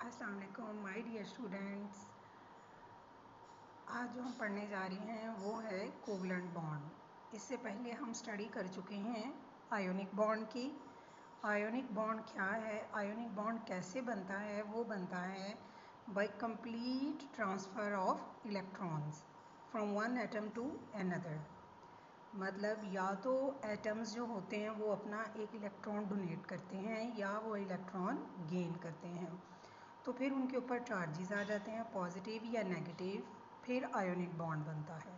अस्सलाम वालेकुम my dear students. आज जो हम पढ़ने जा रहे हैं वो है कोवलेंट बॉन्ड। इससे पहले हम स्टडी कर चुके हैं आयोनिक बॉन्ड की। आयोनिक बॉन्ड क्या है, आयोनिक बॉन्ड कैसे बनता है? वो बनता है by complete transfer of electrons from one atom to another. मतलब या तो एटम्स जो होते हैं वो अपना एक इलेक्ट्रॉन डोनेट करते हैं या वो इलेक्ट्रॉन गेन करते हैं, तो फिर उनके ऊपर चार्जेस आ जाते हैं पॉजिटिव या नेगेटिव, फिर आयोनिक बॉन्ड बनता है।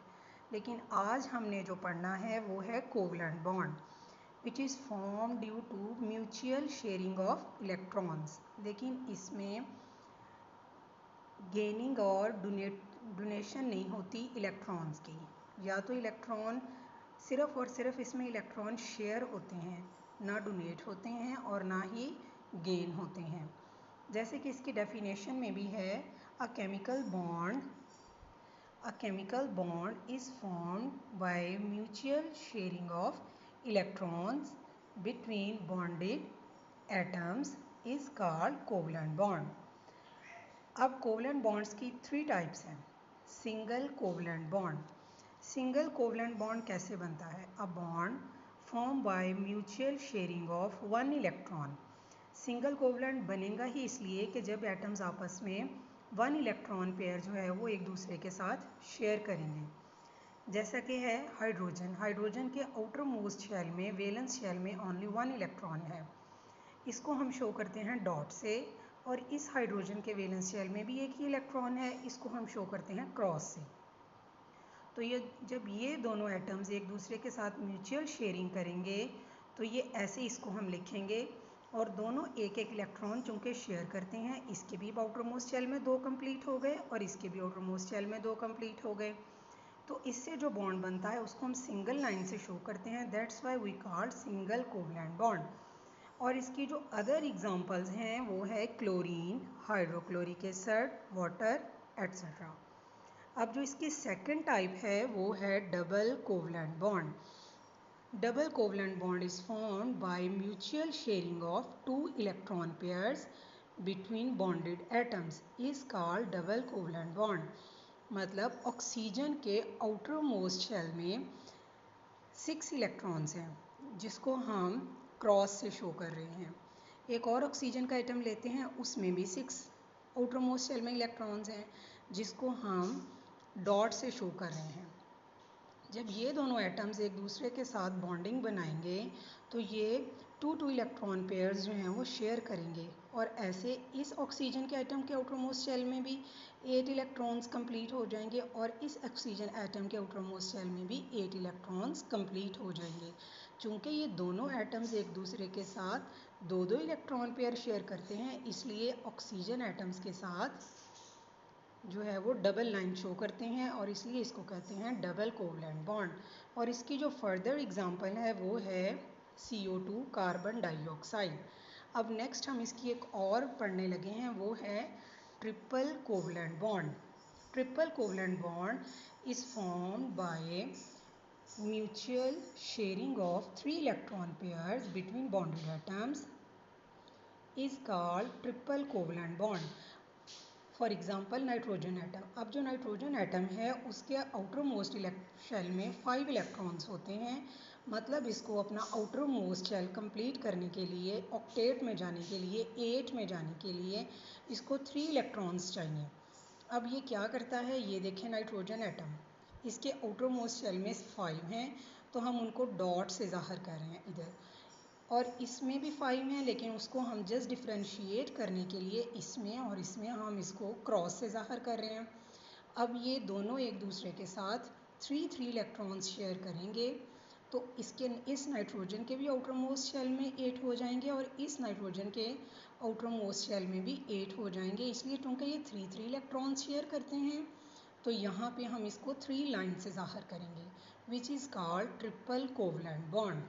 लेकिन आज हमने जो पढ़ना है वो है covalent bond which is form due to mutual sharing of electrons. लेकिन इसमें गेनिंग और डोनेशन नहीं होती इलेक्ट्रॉन्स की। या तो इलेक्ट्रॉन सिर्फ और सिर्फ इसमें इलेक्ट्रॉन शेयर होते हैं, ना डोनेट होते हैं और ना ही गेन होते हैं। जैसे कि इसकी डेफिनेशन में भी है a chemical bond is formed by mutual sharing of electrons between bonded atoms is called covalent bond. अब कोवलेंट बॉन्ड्स की 3 टाइप्स हैं। Single covalent bond. Single covalent bond कैसे बनता है? A bond form by mutual sharing of one electron. Single covalent बनेगा ही इसलिए कि जब एटम्स आपस में वन इलेक्ट्रॉन पेयर जो है वो एक दूसरे के साथ शेयर करेंगे। जैसा कि है हाइड्रोजन के आउटर मोस्ट शेल में, वैलेंस शेल में ओनली वन इलेक्ट्रॉन है। इसको हम शो करते हैं डॉट से। और इस हाइड्रोजन के वैलेंस शेल में भी एक ही इलेक्ट्रॉन है, इसको हम शो करते हैं क्रॉस से। तो ये जब ये दोनों एटम्स एक दूसरे के साथ म्यूचुअल शेयरिंग करेंगे तो ये ऐसे इसको हम लिखेंगे। और दोनों एक एक इलेक्ट्रॉन चूँकि शेयर करते हैं, इसके भी आउटर मोस्ट शेल में 2 कंप्लीट हो गए और इसके भी आउटर मोस्ट शेल में 2 कंप्लीट हो गए। तो इससे जो बॉन्ड बनता है उसको हम सिंगल लाइन से शो करते हैं। That's why we called single covalent bond. और इसकी जो अदर एग्जांपल्स हैं वो है chlorine, hydrochloric acid, water etcetera. अब जो इसकी सेकंड टाइप है वो है double covalent bond. Double covalent bond is formed by mutual sharing of 2 electron pairs between bonded atoms is called double covalent bond। मतलब ऑक्सीजन के आउटर मोस्ट शेल में 6 electrons हैं जिसको हम क्रॉस से शो कर रहे हैं। एक और ऑक्सीजन का एटम लेते हैं, उसमें भी 6 आउटर मोस्ट शेल में इलेक्ट्रॉन्स हैं जिसको हम डॉट से शो कर रहे हैं। जब ये दोनों एटम्स एक दूसरे के साथ बॉन्डिंग बनाएंगे तो ये 2 इलेक्ट्रॉन पेयर्स जो हैं वो शेयर करेंगे। और ऐसे इस ऑक्सीजन के एटम के आउटर मोस्ट शेल में भी 8 इलेक्ट्रॉन्स कंप्लीट हो जाएंगे और इस ऑक्सीजन एटम के आउटर मोस्ट शेल में भी 8 इलेक्ट्रॉन्स कंप्लीट हो जाएंगे। चूँकि ये दोनों एटम्स एक दूसरे के साथ 2 इलेक्ट्रॉन पेयर शेयर करते हैं, इसलिए ऑक्सीजन एटम्स के साथ जो है वो डबल लाइन शो करते हैं और इसलिए इसको कहते हैं डबल कोवलेंट बॉन्ड। और इसकी जो फर्दर एग्जांपल है वो है CO2, कार्बन डाइऑक्साइड। अब नेक्स्ट हम इसकी एक और पढ़ने लगे हैं, वो है triple covalent bond. Triple covalent bond is formed by mutual sharing of 3 electron pairs between bonded atoms is called triple covalent bond. For example nitrogen atom. अब जो नाइट्रोजन एटम है उसके आउटर मोस्ट शेल में 5 electrons होते हैं। मतलब इसको अपना आउटर मोस्ट शेल कंप्लीट करने के लिए, ऑक्टेट में जाने के लिए, 8 में जाने के लिए इसको 3 इलेक्ट्रॉन्स चाहिए। अब ये क्या करता है, ये देखें नाइट्रोजन एटम, इसके आउटर मोस्ट शेल में 5 हैं तो हम उनको डॉट से ज़ाहिर कर रहे हैं इधर। और इसमें भी 5 हैं लेकिन उसको हम जस्ट डिफ्रेंशिएट करने के लिए इसमें और इसमें हम इसको क्रॉस से ज़ाहिर कर रहे हैं। अब ये दोनों एक दूसरे के साथ 3 इलेक्ट्रॉन्स शेयर करेंगे तो इस नाइट्रोजन के भी आउटर मोस्ट शेल में 8 हो जाएंगे और इस नाइट्रोजन के आउटर मोस्ट शेल में भी 8 हो जाएंगे। इसलिए चूँकि ये 3 इलेक्ट्रॉन्स शेयर करते हैं तो यहाँ पे हम इसको 3 लाइन से ज़ाहिर करेंगे which is called triple covalent bond.